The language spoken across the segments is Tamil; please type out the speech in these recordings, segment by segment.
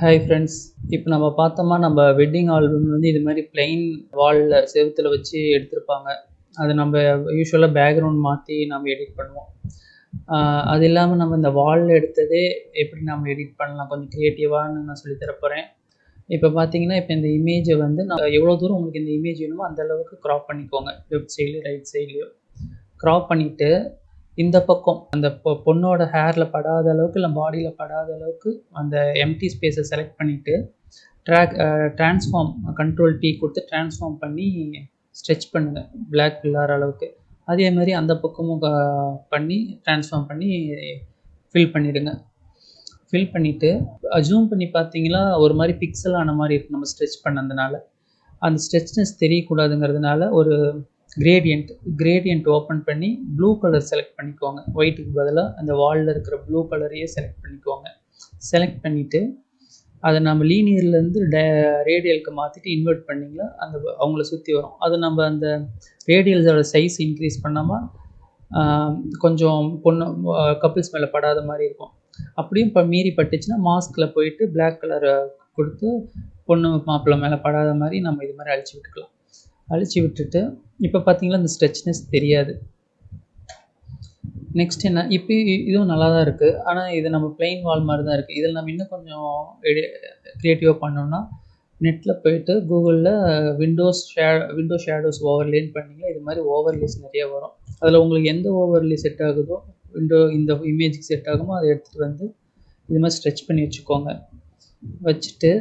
Hi friends. இப்போ நம்ம பார்த்தோமா, நம்ம வெட்டிங் ஆல்பம் வந்து இது மாதிரி பிளெயின் வாலில் செவுத்தில் வச்சு எடுத்திருப்பாங்க. அது நம்ம யூஸ்வலாக பேக்ரவுண்ட் மாற்றி நம்ம எடிட் பண்ணுவோம். அது இல்லாமல் நம்ம இந்த வாலில் எடுத்ததே எப்படி நம்ம எடிட் பண்ணலாம் கொஞ்சம் க்ரியேட்டிவான்னு நான் சொல்லித்தர போகிறேன். இப்போ பார்த்தீங்கன்னா, இப்போ இந்த இமேஜை வந்து நான் எவ்வளோ தூரம் உங்களுக்கு இந்த இமேஜ் வேணுமோ அந்த அளவுக்கு க்ராப் பண்ணிக்கோங்க. லெஃப்ட் சைட்லேயும் ரைட் சைட்லேயும் க்ராப் பண்ணிவிட்டு, இந்த பக்கம் அந்த பொண்ணோட ஹேரில் படாத அளவுக்கு இல்லை பாடியில் படாத அளவுக்கு அந்த எம்டி ஸ்பேஸை செலக்ட் பண்ணிவிட்டு ட்ரான்ஸ்ஃபார்ம் கண்ட்ரோல் T கொடுத்து ட்ரான்ஸ்ஃபார்ம் பண்ணி ஸ்ட்ரெச் பண்ணுங்கள் பிளாக் பில்லார் அளவுக்கு. அதே மாதிரி அந்த பக்கமும் பண்ணி ட்ரான்ஸ்ஃபார்ம் பண்ணி ஃபில் பண்ணிவிடுங்க. ஃபில் பண்ணிவிட்டு ஜூம் பண்ணி பார்த்தீங்கன்னா ஒரு மாதிரி பிக்சல் ஆன மாதிரி இருக்குது. நம்ம ஸ்ட்ரெச் பண்ணதுனால அந்த ஸ்ட்ரெச்னஸ் தெரியக்கூடாதுங்கிறதுனால ஒரு கிரேடியன்ட் ஓப்பன் பண்ணி ப்ளூ கலர் செலக்ட் பண்ணிக்கோங்க. ஒயிட்டுக்கு பதிலாக அந்த வாலில் இருக்கிற ப்ளூ கலரையே செலக்ட் பண்ணிக்கோங்க. செலக்ட் பண்ணிவிட்டு அதை நம்ம லீனியர்லேருந்து ரேடியலுக்கு மாற்றிட்டு இன்வெர்ட் பண்ணிங்களா அந்த அவங்கள சுற்றி வரும். அது நம்ம அந்த ரேடியல்ஸோட சைஸ் இன்க்ரீஸ் பண்ணாமல் கொஞ்சம் கப்பிள்ஸ் மேலே படாத மாதிரி இருக்கும். அப்படியும் இப்போ மீறி பட்டுச்சுன்னா மாஸ்கில் போயிட்டு பிளாக் கலரை கொடுத்து பொண்ணு மாப்பிள்ளை மேலே படாத மாதிரி நம்ம இது மாதிரி அழிச்சு விட்டுக்கலாம். அழிச்சு விட்டுட்டு இப்போ பார்த்தீங்கன்னா இந்த ஸ்ட்ரெச்னஸ் தெரியாது. நெக்ஸ்ட் என்ன, இப்போ இதுவும் நல்லா தான் இருக்குது. ஆனால் இது நம்ம பிளெயின் வால் மாதிரி தான் இருக்குது. இதில் நம்ம இன்னும் கொஞ்சம் க்ரியேட்டிவாக பண்ணோம்னா நெட்டில் போயிட்டு கூகுளில் விண்டோ ஷேடோஸ் ஓவர்லேன்னு பண்ணிங்கன்னா இது மாதிரி ஓவர்லேஸ் நிறைய வரும். அதில் உங்களுக்கு எந்த ஓவர்லே செட் ஆகுதோ இந்த இமேஜுக்கு செட் ஆகுமோ அதை எடுத்துகிட்டு வந்து இது மாதிரி ஸ்ட்ரெச் பண்ணி வச்சுக்கோங்க. வச்சுட்டு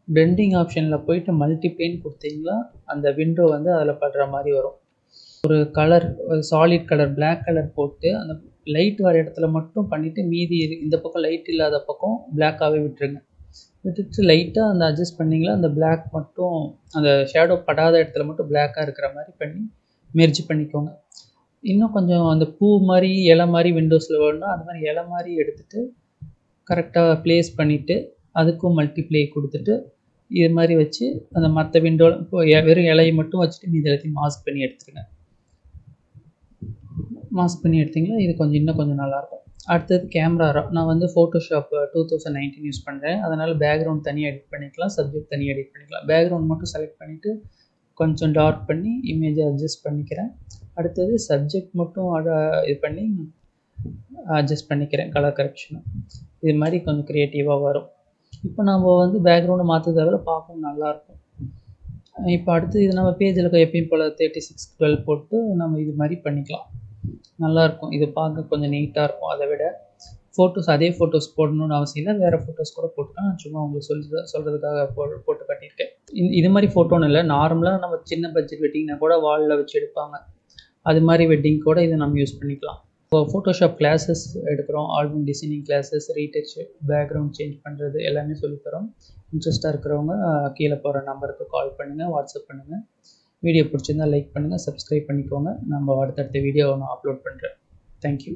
பிளெண்டிங் ஆப்ஷனில் போயிட்டு மல்டிப்ளேன் கொடுத்தீங்களா அந்த விண்டோ வந்து அதில் படுற மாதிரி வரும். ஒரு colour solid colour black colour போட்டு அந்த லைட் வர இடத்துல மட்டும் பண்ணிவிட்டு மீதி இந்த பக்கம் லைட் இல்லாத பக்கம் பிளாக்காகவே விட்டுருங்க. விட்டுட்டு லைட்டாக அந்த அட்ஜஸ்ட் பண்ணிங்களா அந்த பிளாக் மட்டும் அந்த ஷேடோ படாத இடத்துல மட்டும் பிளாக்காக இருக்கிற மாதிரி பண்ணி மெர்ஜ் பண்ணிக்கோங்க. இன்னும் கொஞ்சம் அந்த பூ மாதிரி இலை மாதிரி விண்டோஸில் வேணும்னா அந்த மாதிரி இலை மாதிரி எடுத்துகிட்டு கரெக்டாக ப்ளேஸ் பண்ணிவிட்டு அதுக்கும் மல்டிப்ளே கொடுத்துட்டு இது மாதிரி வச்சு அந்த மற்ற விண்டோவில் இப்போ வெறும் இலையை மட்டும் வச்சுட்டு மீதி எல்லாத்தையும் மாஸ்க் பண்ணி எடுத்துருங்க. மாஸ்க் பண்ணி எடுத்திங்களா இது கொஞ்சம் இன்னும் கொஞ்சம் நல்லாயிருக்கும். அடுத்தது கேமரா. நான் வந்து ஃபோட்டோஷாப் 2019 யூஸ் பண்ணுறேன். அதனால் பேக்ரவுண்ட் தனியாக எடிட் பண்ணிக்கலாம், சப்ஜெக்ட் தனியாக எடிட் பண்ணிக்கலாம். பேக்ரவுண்ட் மட்டும் செலக்ட் பண்ணிவிட்டு கொஞ்சம் டார்க் பண்ணி இமேஜை அட்ஜஸ்ட் பண்ணிக்கிறேன். அடுத்தது சப்ஜெக்ட் மட்டும் இது பண்ணி அட்ஜஸ்ட் பண்ணிக்கிறேன் கலர் கரெக்ஷனை. இது மாதிரி கொஞ்சம் க்ரியேட்டிவாக வரும். இப்போ நம்ம வந்து பேக்ரவுண்டை மாற்றுறதால பார்க்கவும் நல்லாயிருக்கும். இப்போ அடுத்து இது நம்ம பேஜில் எப்பயும் போல் 36:12 போட்டு நம்ம இது மாதிரி பண்ணிக்கலாம். நல்லாயிருக்கும். இது பார்க்க கொஞ்சம் நீட்டாக இருக்கும். அதை விட அதே ஃபோட்டோஸ் போடணுன்னு அவசியம் இல்லை, வேறு ஃபோட்டோஸ் கூட போட்டுக்கலாம். நான் சும்மா உங்களுக்கு சொல்கிறதுக்காக போட்டு காட்டியிருக்கேன். இது மாதிரி ஃபோட்டோன்னு இல்லை, நார்மலாக நம்ம சின்ன பட்ஜெட் வெட்டிங்னா கூட வாலில் வச்சு எடுப்பாங்க. அது மாதிரி வெட்டிங் கூட இதை நம்ம யூஸ் பண்ணிக்கலாம். இப்போ ஃபோட்டோஷாப் கிளாஸஸ் எடுக்கிறோம், album designing classes, retouch, background change பண்ணுறது எல்லாமே சொல்லித்தரோம். இன்ட்ரெஸ்ட்டாக இருக்கிறவங்க கீழே போகிற நம்பருக்கு கால் பண்ணுங்கள், வாட்ஸ்அப் பண்ணுங்கள். வீடியோ பிடிச்சிருந்தால் லைக் பண்ணுங்கள், சப்ஸ்கிரைப் பண்ணிக்கோங்க. நம்ம அடுத்தடுத்த வீடியோவை நான் அப்லோட் பண்ணுறேன். தேங்க்யூ.